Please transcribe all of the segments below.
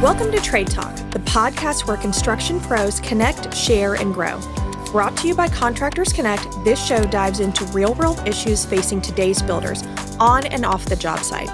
Welcome to Trade Talk, the podcast where construction pros connect, share, and grow. Brought to you by Contractors Connect, this show dives into real-world issues facing today's builders on and off the job site.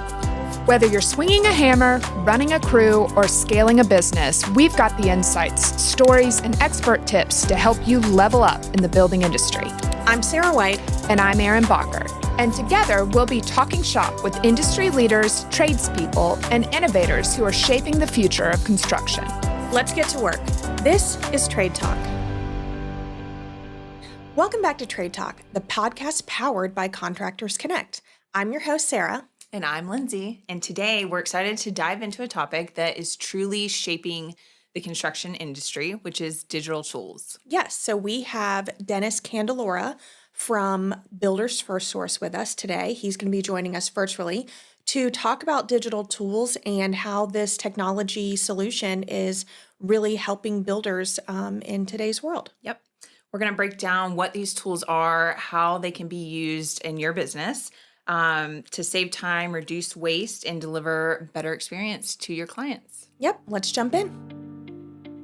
Whether you're swinging a hammer, running a crew, or scaling a business, we've got the insights, stories, and expert tips to help you level up in the building industry. I'm Sarah White. And I'm Erin Bacher. And together, we'll be talking shop with industry leaders, tradespeople, and innovators who are shaping the future of construction. Let's get to work. This is Trade Talk. Welcome back to Trade Talk, the podcast powered by Contractors Connect. I'm your host, Sarah. And I'm Lindsay. And today we're excited to dive into a topic that is truly shaping the construction industry, which is digital tools. Yes, so we have Dennis Candelora from Builders FirstSource with us today. He's going to be joining us virtually to talk about digital tools and how this technology solution is really helping builders in today's world. Yep. We're going to break down what these tools are, how they can be used in your business to save time, reduce waste, and deliver better experience to your clients. Yep, let's jump in.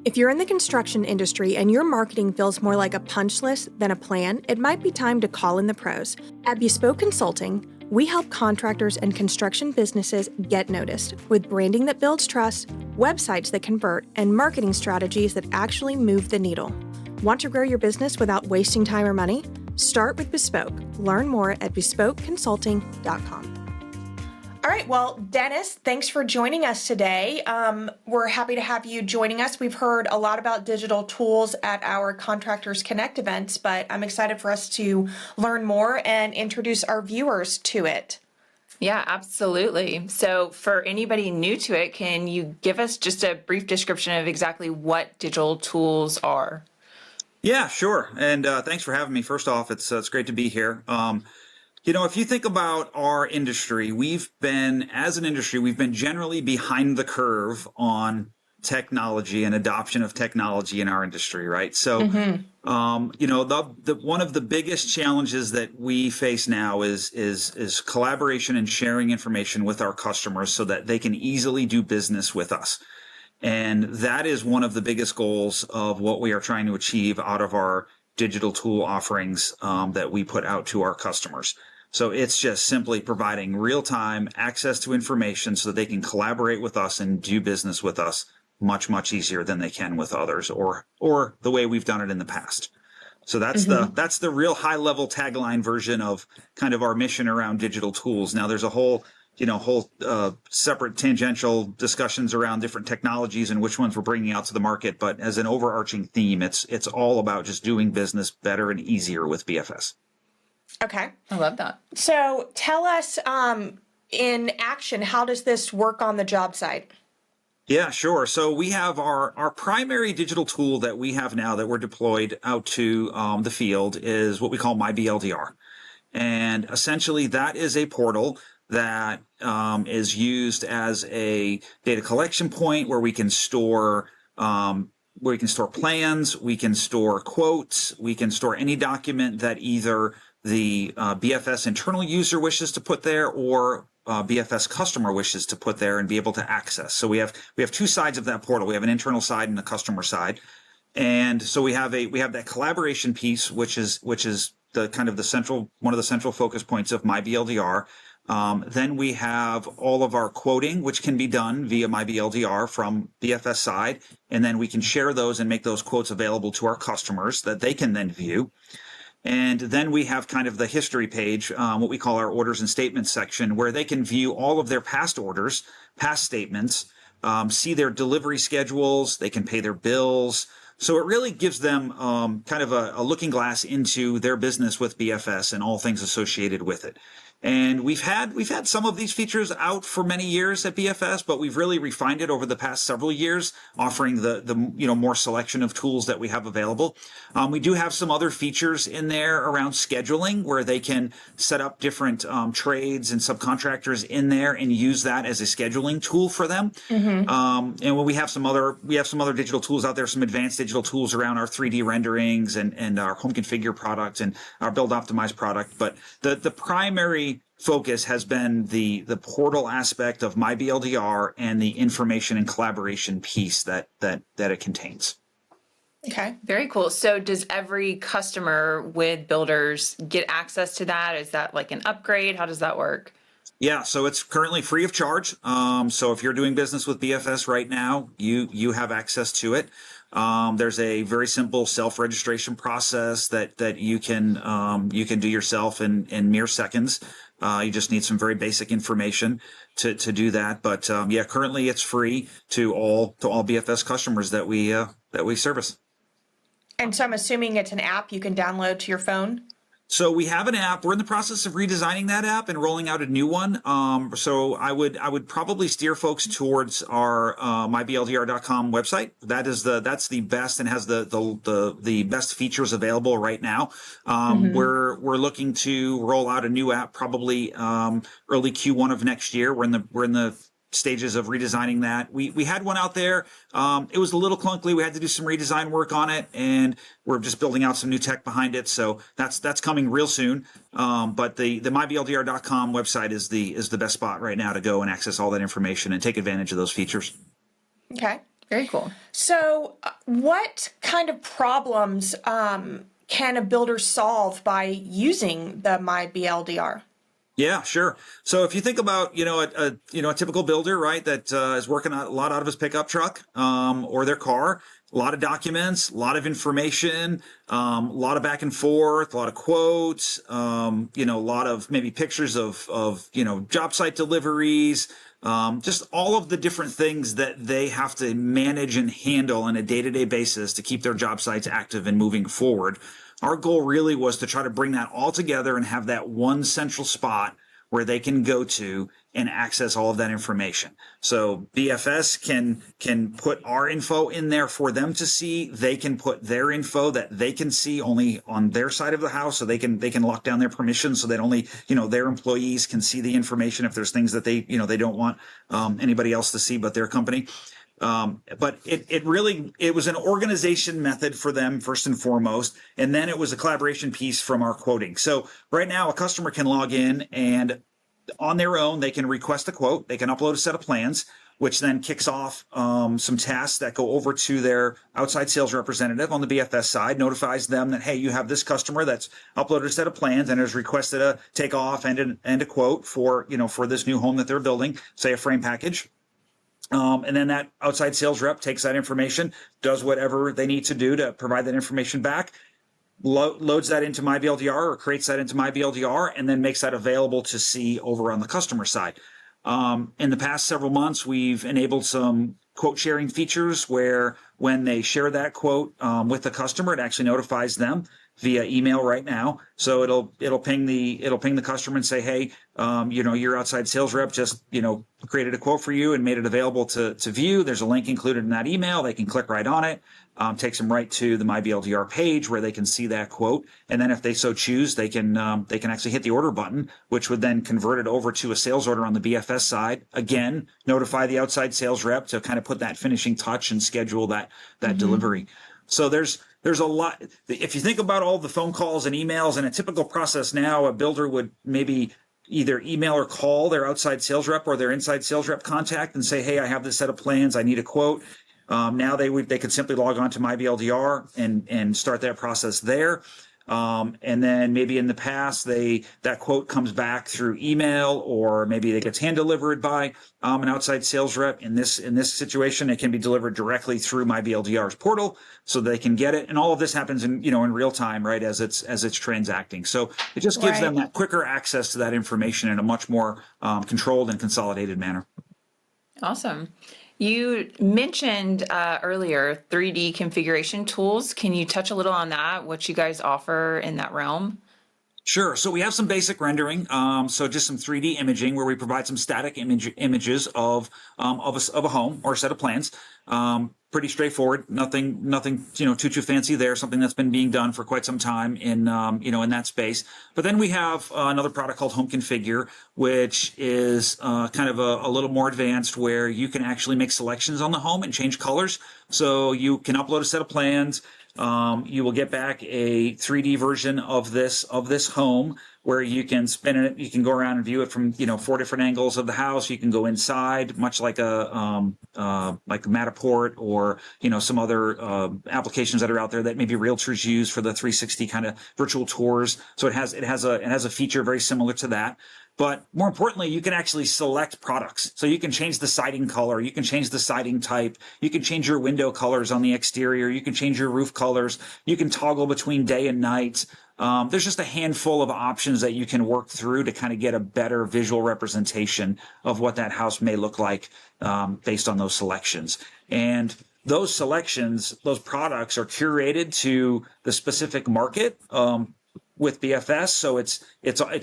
If you're in the construction industry and your marketing feels more like a punch list than a plan, it might be time to call in the pros. At Bespoke Consulting, we help contractors and construction businesses get noticed with branding that builds trust, websites that convert, and marketing strategies that actually move the needle. Want to grow your business without wasting time or money? Start with Bespoke. Learn more at bespokeconsulting.com. All right. Well, Dennis, thanks for joining us today. We're happy to have you joining us. We've heard a lot about digital tools at our Contractors Connect events, but I'm excited for us to learn more and introduce our viewers to it. Yeah, absolutely. So for anybody new to it, can you give us just a brief description of exactly what digital tools are? Yeah, sure. And thanks for having me. First off, it's great to be here. If you think about our industry, we've been generally behind the curve on technology and adoption of technology in our industry, right? So, one of the biggest challenges that we face now is collaboration and sharing information with our customers so that they can easily do business with us. And that is one of the biggest goals of what we are trying to achieve out of our digital tool offerings that we put out to our customers. So it's just simply providing real-time access to information so that they can collaborate with us and do business with us much, much easier than they can with others or the way we've done it in the past. So that's the real high-level tagline version of kind of our mission around digital tools. Now there's a whole separate tangential discussions around different technologies and which ones we're bringing out to the market. But as an overarching theme, it's all about just doing business better and easier with BFS. Okay. I love that. So tell us in action, how does this work on the job site? Yeah, sure. So we have our primary digital tool that we have now that we're deployed out to the field is what we call MyBLDR. And essentially that is a portal that is used as a data collection point where we can store plans, we can store quotes, we can store any document that either the BFS internal user wishes to put there or BFS customer wishes to put there and be able to access. So we have two sides of that portal. We have an internal side and a customer side. And so we have that collaboration piece, which is the kind of one of the central focus points of MyBLDR. Then we have all of our quoting, which can be done via MyBLDR from BFS side. And then we can share those and make those quotes available to our customers that they can then view. And then we have kind of the history page, what we call our orders and statements section, where they can view all of their past orders, past statements, see their delivery schedules, they can pay their bills. So it really gives them kind of a looking glass into their business with BFS and all things associated with it. And we've had some of these features out for many years at BFS, but we've really refined it over the past several years, offering the more selection of tools that we have available. We do have some other features in there around scheduling where they can set up different trades and subcontractors in there and use that as a scheduling tool for them. And we have some other digital tools out there, some advanced digital tools around our 3D renderings and our home configure product and our build optimize product. But the primary focus has been the portal aspect of MyBLDR and the information and collaboration piece that it contains. Okay, very cool. So does every customer with builders get access to that? Is that like an upgrade? How does that work? Yeah, so it's currently free of charge. So if you're doing business with BFS right now, you have access to it. There's a very simple self-registration process that you can do yourself in mere seconds. You just need some very basic information to do that. But yeah, currently it's free to all BFS customers that we service. And so I'm assuming it's an app you can download to your phone? So we have an app. We're in the process of redesigning that app and rolling out a new one. So I would probably steer folks towards our mybldr.com website. That's the best and has the best features available right now. We're looking to roll out a new app probably early Q1 of next year. We're in the stages of redesigning that. We had one out there. It was a little clunky. We had to do some redesign work on it, and we're just building out some new tech behind it. So that's coming real soon. But the mybldr.com website is the best spot right now to go and access all that information and take advantage of those features. Okay. Very cool. So what kind of problems can a builder solve by using the MyBLDR? Yeah, sure. So if you think about, a typical builder, right, that is working a lot out of his pickup truck or their car, a lot of documents, a lot of information, a lot of back and forth, a lot of quotes, a lot of maybe pictures of job site deliveries, just all of the different things that they have to manage and handle on a day-to-day basis to keep their job sites active and moving forward. Our goal really was to try to bring that all together and have that one central spot where they can go to and access all of that information. So BFS can put our info in there for them to see. They can put their info that they can see only on their side of the house, so they can lock down their permissions so that only their employees can see the information if there's things that they don't want anybody else to see but their company. But it was an organization method for them first and foremost, and then it was a collaboration piece from our quoting. So right now a customer can log in and on their own, they can request a quote. They can upload a set of plans, which then kicks off some tasks that go over to their outside sales representative on the BFS side, notifies them that, hey, you have this customer that's uploaded a set of plans and has requested a takeoff and a quote for this new home that they're building, say a frame package. And then that outside sales rep takes that information, does whatever they need to do to provide that information back, loads that into MyBLDR or creates that into MyBLDR, and then makes that available to see over on the customer side. In the past several months, we've enabled some quote sharing features where when they share that quote with the customer, it actually notifies them via email right now. So it'll ping the customer and say, hey, your outside sales rep just created a quote for you and made it available to view. There's a link included in that email. They can click right on it. Takes them right to the MyBLDR page where they can see that quote. And then if they so choose, they can actually hit the order button, which would then convert it over to a sales order on the BFS side. Again, notify the outside sales rep to kind of put that finishing touch and schedule that delivery. So there's a lot. If you think about all the phone calls and emails in a typical process now, a builder would maybe either email or call their outside sales rep or their inside sales rep contact and say, hey, I have this set of plans. I need a quote. Now they could simply log on to MyBLDR and start that process there. And then maybe in the past, that quote comes back through email, or maybe it gets hand delivered by an outside sales rep. In this situation, it can be delivered directly through MyBLDR's portal, so they can get it. And all of this happens in real time, right, as it's transacting. So it just gives them that quicker access to that information in a much more controlled and consolidated manner. Awesome. You mentioned earlier 3D configuration tools. Can you touch a little on that, what you guys offer in that realm? Sure. So we have some basic rendering. So just some 3D imaging where we provide some static images of a home or a set of plans. Pretty straightforward. Nothing too fancy there. Something that's been being done for quite some time in that space. But then we have another product called Home Configure, which is kind of a little more advanced, where you can actually make selections on the home and change colors. So you can upload a set of plans. You will get back a 3D version of this home where you can spin it. You can go around and view it from 4 different angles of the house. You can go inside, much like a Matterport or some other applications that are out there that maybe realtors use for the 360 kind of virtual tours. So it has a feature very similar to that. But more importantly, you can actually select products. So you can change the siding color, you can change the siding type, you can change your window colors on the exterior, you can change your roof colors, you can toggle between day and night. There's just a handful of options that you can work through to kind of get a better visual representation of what that house may look like based on those selections. And those selections, those products are curated to the specific market with BFS. So it's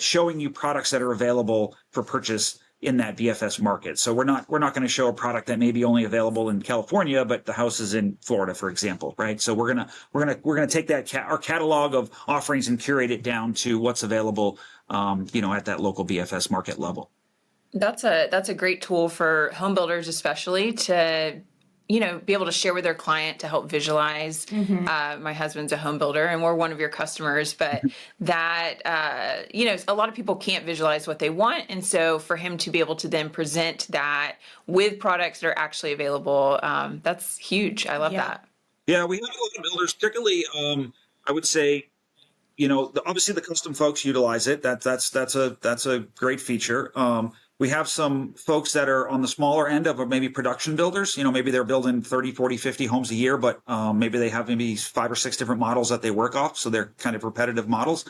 showing you products that are available for purchase in that BFS market. So we're not going to show a product that may be only available in California, but the house is in Florida, for example, right? So we're gonna take that our catalog of offerings and curate it down to what's available, at that local BFS market level. That's a great tool for home builders, especially to be able to share with their client to help visualize. My husband's a home builder and we're one of your customers, but that, a lot of people can't visualize what they want. And so for him to be able to then present that with products that are actually available, that's huge. I love that. Yeah, we have a lot of builders, particularly, I would say, obviously the custom folks utilize it. That's a great feature. We have some folks that are on the smaller end of maybe production builders. Maybe they're building 30, 40, 50 homes a year, but maybe they have 5 or 6 different models that they work off. So they're kind of repetitive models.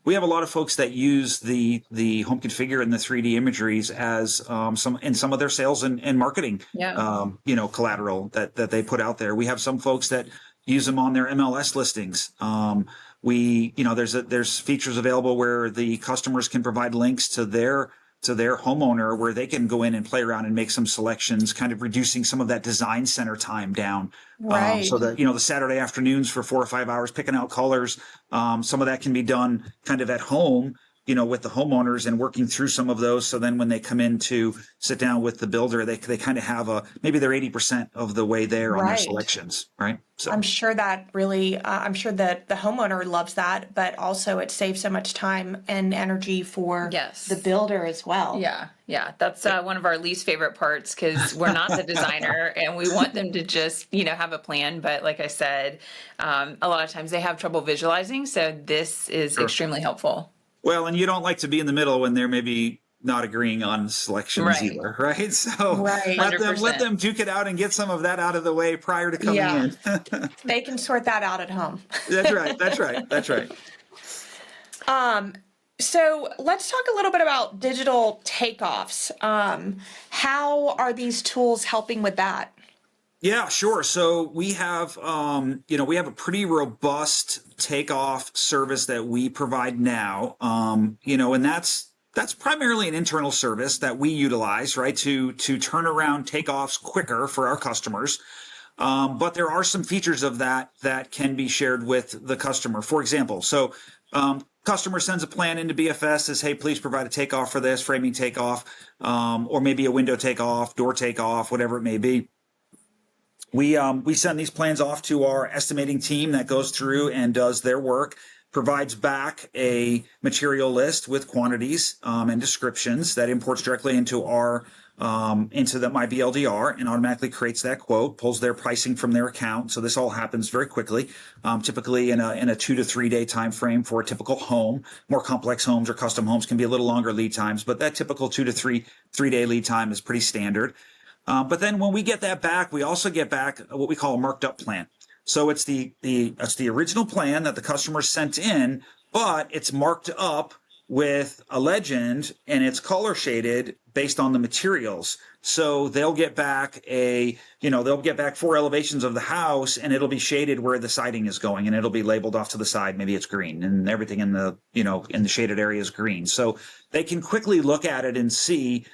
We have a lot of folks that use the home configure and the 3D imageries as some of their sales and marketing, collateral that they put out there. We have some folks that use them on their MLS listings. There's features available where the customers can provide links to their homeowner where they can go in and play around and make some selections, kind of reducing some of that design center time down. Right. So that, the Saturday afternoons for 4 or 5 hours picking out colors, some of that can be done kind of at home, with the homeowners and working through some of those. So then when they come in to sit down with the builder, they kind of have maybe they're 80% of the way there on their selections, right? So I'm sure that the homeowner loves that, but also it saves so much time and energy for the builder as well. Yeah. That's one of our least favorite parts because we're not the designer and we want them to just, have a plan. But like I said, a lot of times they have trouble visualizing. So this is extremely helpful. Well, and you don't like to be in the middle when they're maybe not agreeing on selections either, right? So let them duke it out and get some of that out of the way prior to coming in. They can sort that out at home. That's right. So let's talk a little bit about digital takeoffs. How are these tools helping with that? Yeah, sure. So we have, we have a pretty robust takeoff service that we provide now, and that's primarily an internal service that we utilize, right, to turn around takeoffs quicker for our customers. But there are some features of that can be shared with the customer. For example, customer sends a plan into BFS, says, hey, please provide a takeoff for this, framing takeoff, or maybe a window takeoff, door takeoff, whatever it may be. We send these plans off to our estimating team that goes through and does their work, provides back a material list with quantities and descriptions that imports directly into into the MyBLDR and automatically creates that quote, pulls their pricing from their account. So this all happens very quickly, typically in a 2 to 3 day time frame for a typical home. More complex homes or custom homes can be a little longer lead times, but that typical 2 to 3 day lead time is pretty standard. But then when we get that back, we also get back what we call a marked up plan. So it's the original plan that the customer sent in, but it's marked up with a legend and it's color shaded based on the materials. So they'll get back 4 elevations of the house and it'll be shaded where the siding is going and it'll be labeled off to the side. Maybe it's green and everything in the shaded area is green. So they can quickly look at it and see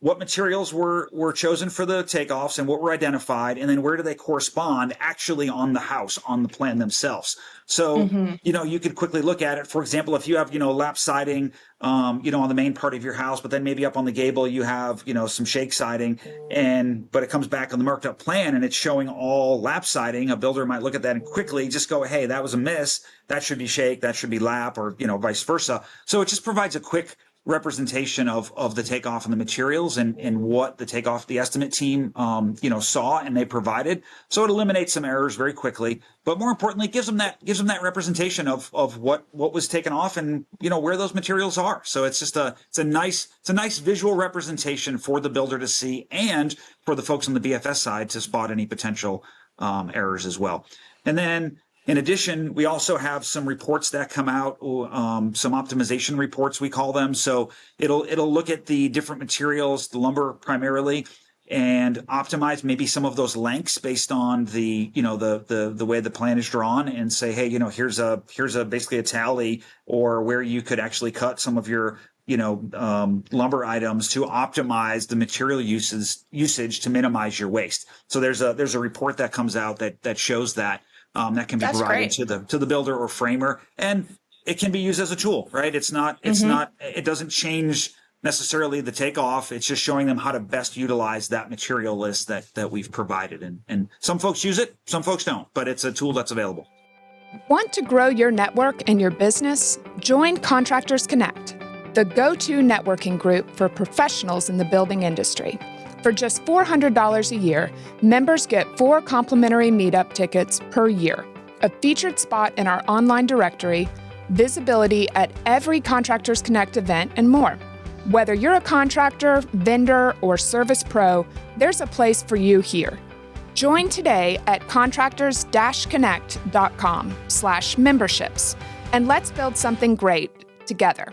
what materials were chosen for the takeoffs and what were identified, and then where do they correspond actually on the house, on the plan themselves. So, you could quickly look at it. For example, if you have, lap siding, on the main part of your house, but then maybe up on the gable you have, some shake siding, but it comes back on the marked up plan and it's showing all lap siding, a builder might look at that and quickly just go, hey, that was a miss. That should be shake, that should be lap, or, vice versa. So it just provides a quick representation of the takeoff and the materials and what the estimate team, saw and they provided. So it eliminates some errors very quickly, but more importantly, it gives them that representation of what was taken off and, where those materials are. So it's just it's a nice visual representation for the builder to see and for the folks on the BFS side to spot any potential, errors as well. And then, in addition, we also have some reports that come out, some optimization reports, we call them. So it'll look at the different materials, the lumber primarily, and optimize maybe some of those lengths based on the way the plan is drawn, and say, hey, here's basically a tally or where you could actually cut some of your lumber items to optimize the material usage to minimize your waste. So there's a report that comes out that shows that. That can be provided to the builder or framer, and it can be used as a tool, right? It doesn't change necessarily the takeoff. It's just showing them how to best utilize that material list that we've provided. And some folks use it, some folks don't, but it's a tool that's available. Want to grow your network and your business? Join Contractors Connect, the go-to networking group for professionals in the building industry. For just $400 a year, members get 4 complimentary meetup tickets per year, a featured spot in our online directory, visibility at every Contractors Connect event, and more. Whether you're a contractor, vendor, or service pro, there's a place for you here. Join today at contractors-connect.com/memberships, and let's build something great together.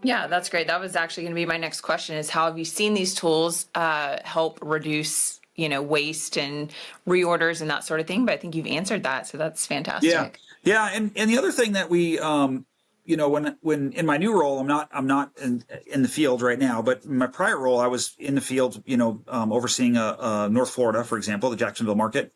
Yeah, that's great. That was actually going to be my next question, is how have you seen these tools help reduce, waste and reorders and that sort of thing? But I think you've answered that. So that's fantastic. Yeah. And the other thing that we, when in my new role, I'm not in the field right now, but in my prior role, I was in the field, overseeing North Florida, for example, the Jacksonville market.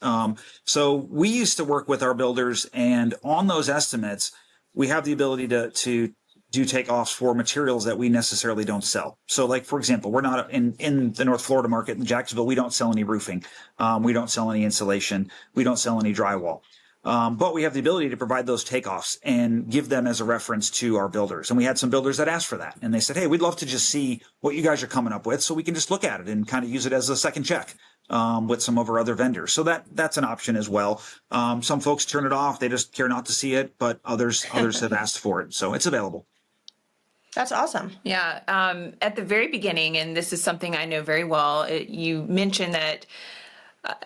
So we used to work with our builders, and on those estimates, we have the ability to do takeoffs for materials that we necessarily don't sell. So like, for example, we're not in the North Florida market, in Jacksonville, we don't sell any roofing. We don't sell any insulation. We don't sell any drywall. But we have the ability to provide those takeoffs and give them as a reference to our builders. And we had some builders that asked for that. And they said, hey, we'd love to just see what you guys are coming up with so we can just look at it and kind of use it as a second check. With some of our other vendors. So that's an option as well. Some folks turn it off. They just care not to see it, but others have asked for it. So it's available. That's awesome. Yeah. At the very beginning, and this is something I know very well, you mentioned that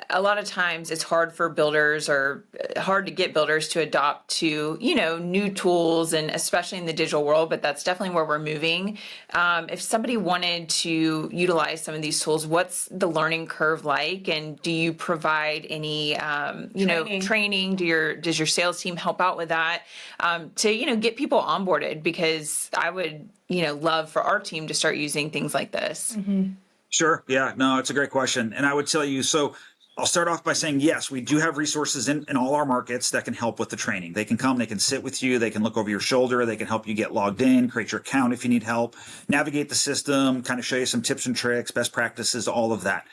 a lot of times it's hard for builders or hard to get builders to adopt to, new tools, and especially in the digital world, but that's definitely where we're moving. If somebody wanted to utilize some of these tools, what's the learning curve like? And do you provide any, training? Does your sales team help out with that to, get people onboarded? Because I would, love for our team to start using things like this. Mm-hmm. Sure. Yeah, no, it's a great question. And I would tell you, so I'll start off by saying, yes, we do have resources in all our markets that can help with the training. They can come, they can sit with you, they can look over your shoulder, they can help you get logged in, create your account if you need help, navigate the system, kind of show you some tips and tricks, best practices, all of that.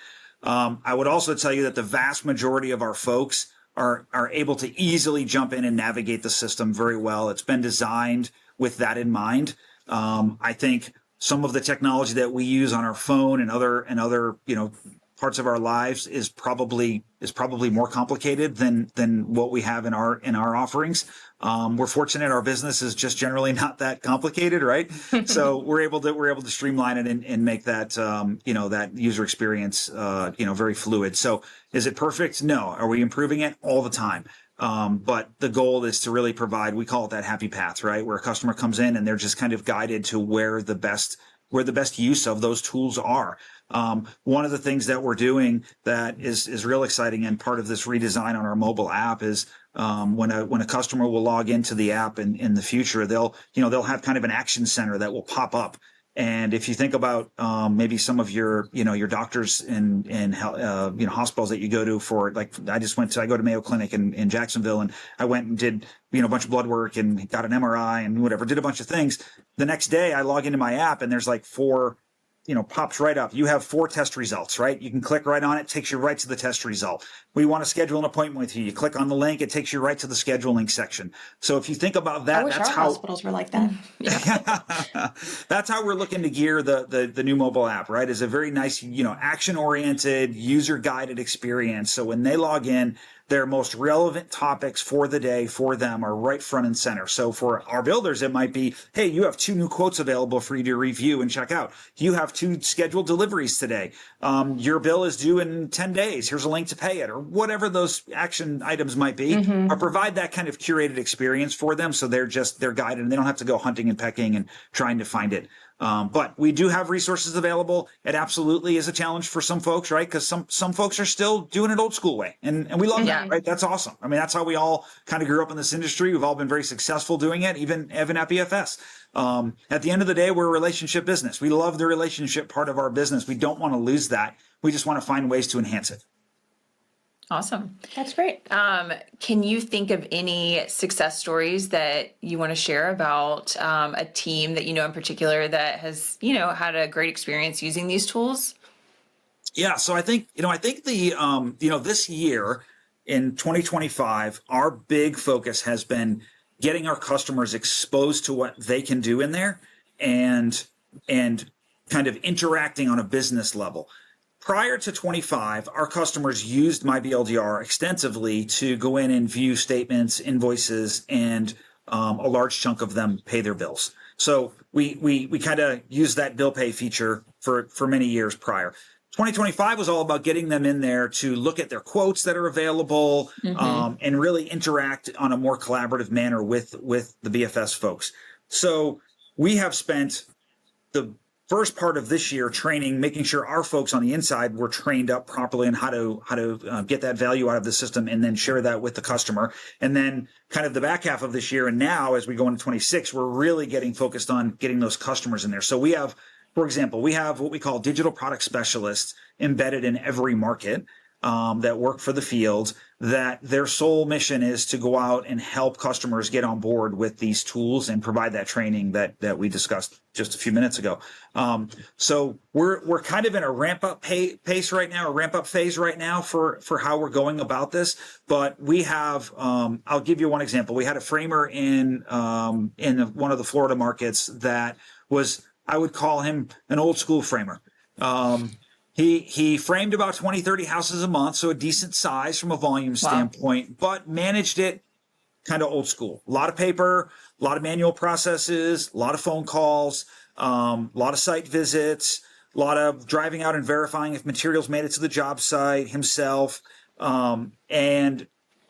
I would also tell you that the vast majority of our folks are able to easily jump in and navigate the system very well. It's been designed with that in mind. I think some of the technology that we use on our phone and other parts of our lives is probably more complicated than what we have in our offerings. We're fortunate our business is just generally not that complicated, right? So we're able to streamline it and make that that user experience very fluid. So is it perfect? No. Are we improving it all the time? But the goal is to really provide, we call it that happy path, right? Where a customer comes in and they're just kind of guided to where the best use of those tools are. One of the things that we're doing that is real exciting, and part of this redesign on our mobile app is, when a customer will log into the app in the future, they'll have kind of an action center that will pop up. And if you think about maybe some of your doctors in hospitals that you go to for, like, I go to Mayo Clinic in Jacksonville, and I went and did a bunch of blood work and got an MRI and whatever, did a bunch of things. The next day I log into my app and there's like 4, pops right up. You have 4 test results, right? You can click right on it, takes you right to the test result. We want to schedule an appointment with you. You click on the link, it takes you right to the scheduling section. So if you think about that, I wish that's our how hospitals were like that. that's how we're looking to gear the new mobile app, right? Is a very nice, action-oriented, user-guided experience. So when they log in, their most relevant topics for the day for them are right front and center. So for our builders, it might be, hey, you have 2 new quotes available for you to review and check out. You have 2 scheduled deliveries today. Your bill is due in 10 days. Here's a link to pay it, or whatever those action items might be. Or provide that kind of curated experience for them, so they're guided and they don't have to go hunting and pecking and trying to find it. But we do have resources available. It absolutely is a challenge for some folks, right? Because some folks are still doing it old school way. And we love that, right? That's awesome. I mean, that's how we all kind of grew up in this industry. We've all been very successful doing it, even at BFS. At the end of the day, we're a relationship business. We love the relationship part of our business. We don't want to lose that. We just want to find ways to enhance it. Awesome. That's great. Can you think of any success stories that you want to share about a team that you know in particular that has, had a great experience using these tools? Yeah. So I think the, this year in 2025, our big focus has been getting our customers exposed to what they can do in there and kind of interacting on a business level. Prior to 25, our customers used MyBLDR extensively to go in and view statements, invoices, and a large chunk of them pay their bills. So we kind of used that bill pay feature for many years prior. 2025 was all about getting them in there to look at their quotes that are available, and really interact on a more collaborative manner with the BFS folks. So we have spent the first part of this year training, making sure our folks on the inside were trained up properly on how to get that value out of the system and then share that with the customer. And then kind of the back half of this year, and now as we go into 26, we're really getting focused on getting those customers in there. So we have, for example, we have what we call digital product specialists embedded in every market that work for the field, that their sole mission is to go out and help customers get on board with these tools and provide that training that we discussed just a few minutes ago. So we're kind of in a ramp up phase right now for how we're going about this. But we have, I'll give you one example. We had a framer in one of the Florida markets that was, I would call him an old school framer. He framed about 20, 30 houses a month, so a decent size from a volume standpoint, but managed it kind of old school. A lot of paper, a lot of manual processes, a lot of phone calls, a lot of site visits, a lot of driving out and verifying if materials made it to the job site himself. And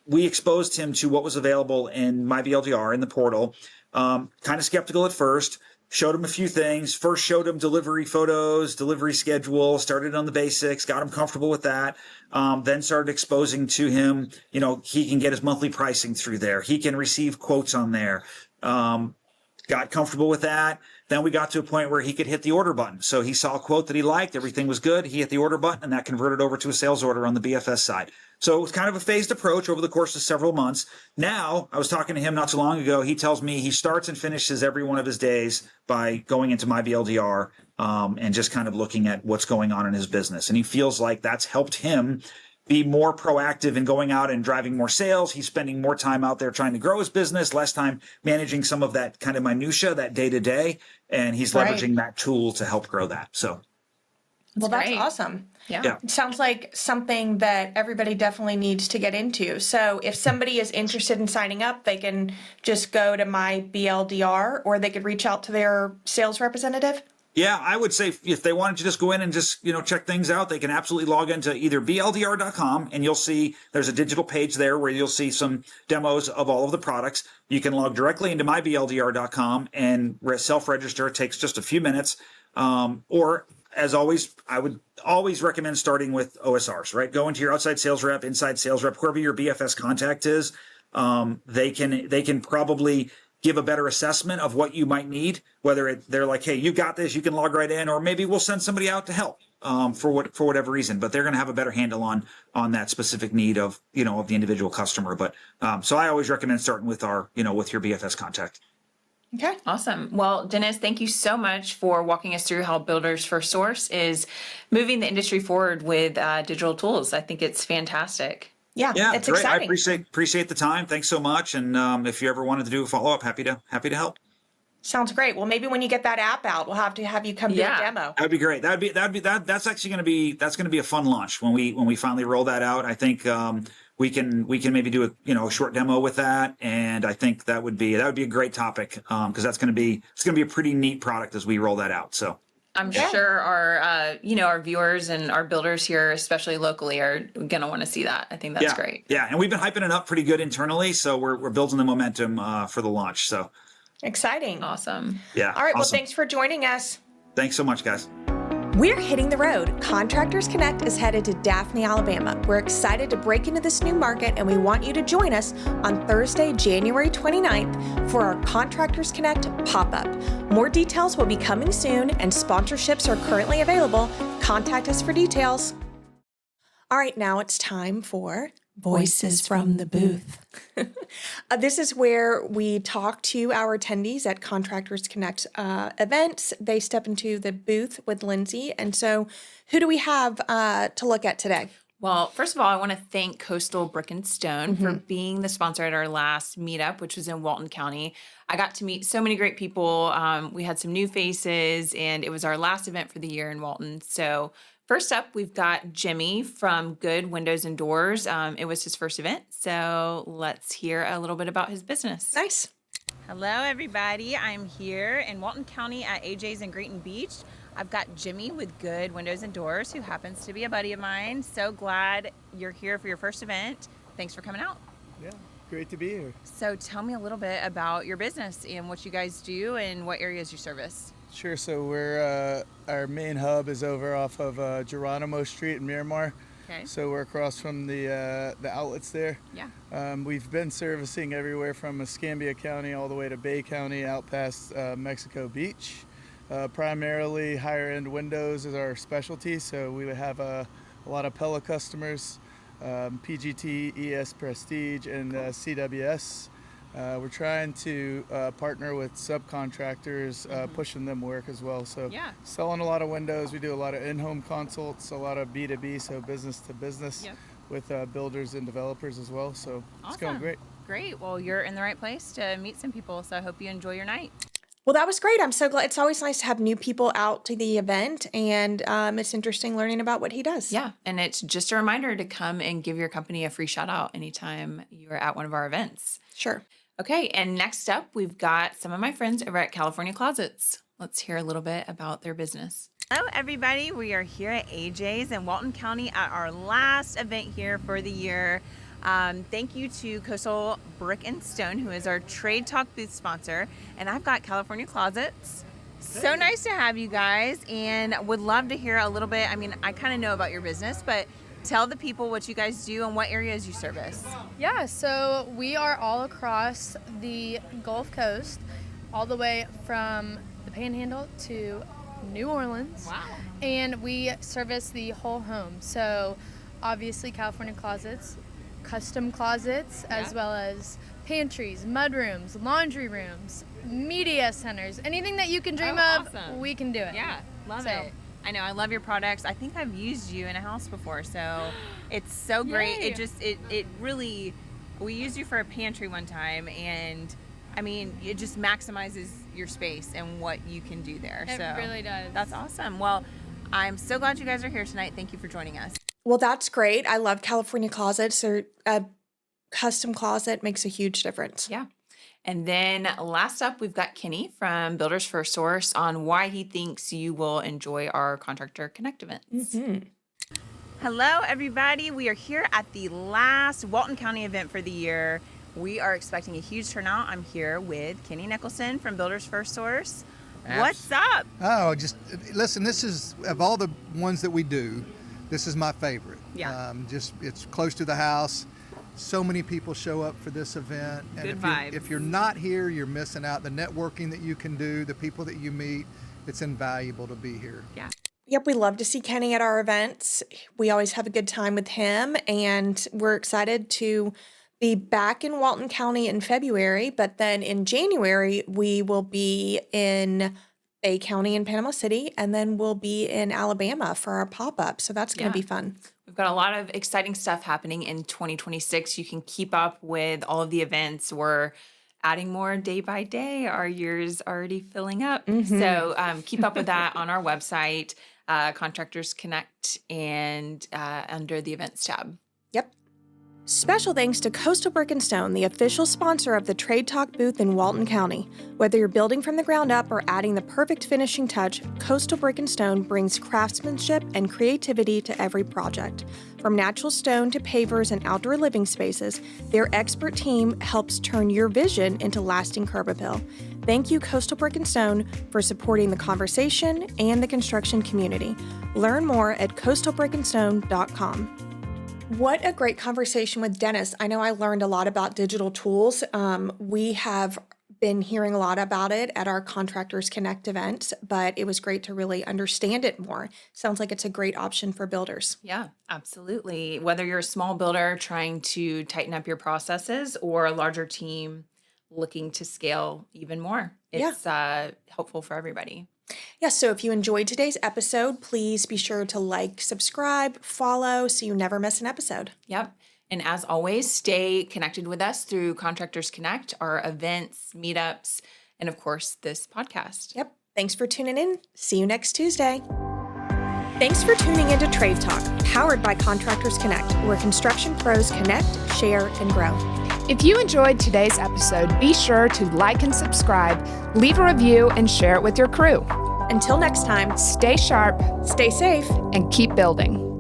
we exposed him to what was available in MyBLDR in the portal. Kind of skeptical at first. Showed him a few things. First showed him delivery photos, delivery schedule, started on the basics, got him comfortable with that. Then started exposing to him, he can get his monthly pricing through there. He can receive quotes on there. Got comfortable with that. Then we got to a point where he could hit the order button. So he saw a quote that he liked, everything was good. He hit the order button and that converted over to a sales order on the BFS side. So it was kind of a phased approach over the course of several months. Now, I was talking to him not too long ago. He tells me he starts and finishes every one of his days by going into MyBLDR and just kind of looking at what's going on in his business. And he feels like that's helped him be more proactive in going out and driving more sales. He's spending more time out there trying to grow his business, less time managing some of that kind of minutia, that day to day. And he's leveraging that tool to help grow that. So, well, that's awesome. Yeah. It sounds like something that everybody definitely needs to get into. So if somebody is interested in signing up, they can just go to MyBLDR, or they could reach out to their sales representative. Yeah, I would say if they wanted to just go in and just, check things out, they can absolutely log into either BLDR.com, and you'll see there's a digital page there where you'll see some demos of all of the products. You can log directly into MyBLDR.com and self-register. It takes just a few minutes. Or as always, I would always recommend starting with OSRs, right? Go into your outside sales rep, inside sales rep, whoever your BFS contact is. They can probably give a better assessment of what you might need, whether they're like, hey, you got this, you can log right in, or maybe we'll send somebody out to help for whatever reason. But they're going to have a better handle on that specific need of of the individual customer. But so I always recommend starting with with your BFS contact. Okay, awesome. Well, Dennis, thank you so much for walking us through how Builders FirstSource is moving the industry forward with digital tools. I think it's fantastic. Yeah, it's great. exciting. I appreciate the time. Thanks so much. And if you ever wanted to do a follow up, happy to help. Sounds great. Well, maybe when you get that app out, we'll have to have you come do a demo. That'd be great. That's actually going to be a fun launch when we finally roll that out. I think we can maybe do a short demo with that, and I think that would be a great topic because it's going to be a pretty neat product as we roll that out. So I'm sure our our viewers and our builders here, especially locally, are going to want to see that. I think that's great. Yeah, and we've been hyping it up pretty good internally, so we're building the momentum for the launch. So exciting. Awesome. Yeah. All right. Awesome. Well, thanks for joining us. Thanks so much, guys. We're hitting the road. Contractors Connect is headed to Daphne, Alabama. We're excited to break into this new market, and we want you to join us on Thursday, January 29th for our Contractors Connect pop-up. More details will be coming soon, and sponsorships are currently available. Contact us for details. All right, now it's time for Voices from the Booth. This is where we talk to our attendees at Contractors Connect events. They step into the booth with Lindsay. And so who do we have to look at today? Well, first of all, I want to thank Coastal Brick and Stone for being the sponsor at our last meetup, which was in Walton County. I got to meet so many great people. We had some new faces, and it was our last event for the year in Walton. So first up, we've got Jimmy from Good Windows and Doors. It was his first event, so let's hear a little bit about his business. Nice. Hello, everybody. I'm here in Walton County at AJ's in Grayton Beach. I've got Jimmy with Good Windows and Doors, who happens to be a buddy of mine. So glad you're here for your first event. Thanks for coming out. Yeah, great to be here. So tell me a little bit about your business and what you guys do and what areas you service. Sure. So we're our main hub is over off of Geronimo Street in Miramar. Okay. So we're across from the outlets there. Yeah. We've been servicing everywhere from Escambia County all the way to Bay County, out past Mexico Beach. Primarily higher end windows is our specialty. So we have a lot of Pella customers, PGT, ES Prestige, and CWS. We're trying to partner with subcontractors, pushing them work as well. So selling a lot of windows. We do a lot of in-home consults, a lot of B2B, so business to business with builders and developers as well. So it's going great. Great. Well, you're in the right place to meet some people. So I hope you enjoy your night. Well, that was great. I'm so glad. It's always nice to have new people out to the event, and it's interesting learning about what he does. Yeah, and it's just a reminder to come and give your company a free shout out anytime you're at one of our events. Sure. Okay, and next up, we've got some of my friends over at California Closets. Let's hear a little bit about their business. Hello, everybody. We are here at AJ's in Walton County at our last event here for the year. Thank you to Coastal Brick and Stone, who is our Trade Talk booth sponsor. And I've got California Closets. So nice to have you guys, and would love to hear a little bit. I mean, I kind of know about your business, but tell the people what you guys do and what areas you service. Yeah, so we are all across the Gulf Coast, all the way from the Panhandle to New Orleans. Wow. And we service the whole home. So obviously California Closets, custom closets, as well as pantries, mudrooms, laundry rooms, media centers, anything that you can dream of, awesome. We can do it. Yeah, love it. I know, I love your products. I think I've used you in a house before, so it's so great. Yay. It really, we used you for a pantry one time, and I mean, it just maximizes your space and what you can do there. It so really does. That's awesome. Well, I'm so glad you guys are here tonight. Thank you for joining us. Well, that's great. I love California Closets. A custom closet makes a huge difference. Yeah. And then last up, we've got Kenny from Builders FirstSource on why he thinks you will enjoy our Contractor Connect events. Mm-hmm. Hello, everybody. We are here at the last Walton County event for the year. We are expecting a huge turnout. I'm here with Kenny Nicholson from Builders FirstSource. What's up? Oh, just listen, this is, of all the ones that we do, this is my favorite. Yeah. Just, it's close to the house. So many people show up for this event. And Good if vibes. if you're not here, you're missing out. The networking that you can do, the people that you meet, it's invaluable to be here. Yeah. Yep, we love to see Kenny at our events. We always have a good time with him, and we're excited to be back in Walton County in February, but then in January, we will be in Bay County in Panama City, and then we'll be in Alabama for our pop-up. So that's going to be fun. We've got a lot of exciting stuff happening in 2026. You can keep up with all of the events. We're adding more day by day. Our year's already filling up. So keep up with that on our website, Contractors Connect, and under the events tab. Yep. Special thanks to Coastal Brick and Stone, the official sponsor of the Trade Talk booth in Walton County. Whether you're building from the ground up or adding the perfect finishing touch, Coastal Brick and Stone brings craftsmanship and creativity to every project. From natural stone to pavers and outdoor living spaces, their expert team helps turn your vision into lasting curb appeal. Thank you, Coastal Brick and Stone, for supporting the conversation and the construction community. Learn more at coastalbrickandstone.com. What a great conversation with Dennis. I know I learned a lot about digital tools. We have been hearing a lot about it at our Contractors Connect events, but it was great to really understand it more. Sounds like it's a great option for builders. Yeah, absolutely. Whether you're a small builder trying to tighten up your processes or a larger team looking to scale even more, it's helpful for everybody. Yeah, so if you enjoyed today's episode, please be sure to like, subscribe, follow, so you never miss an episode. Yep. And as always, stay connected with us through Contractors Connect, our events, meetups, and of course, this podcast. Yep. Thanks for tuning in. See you next Tuesday. Thanks for tuning into Trade Talk, powered by Contractors Connect, where construction pros connect, share, and grow. If you enjoyed today's episode, be sure to like and subscribe, leave a review, and share it with your crew. Until next time, Stay sharp stay safe, and keep building.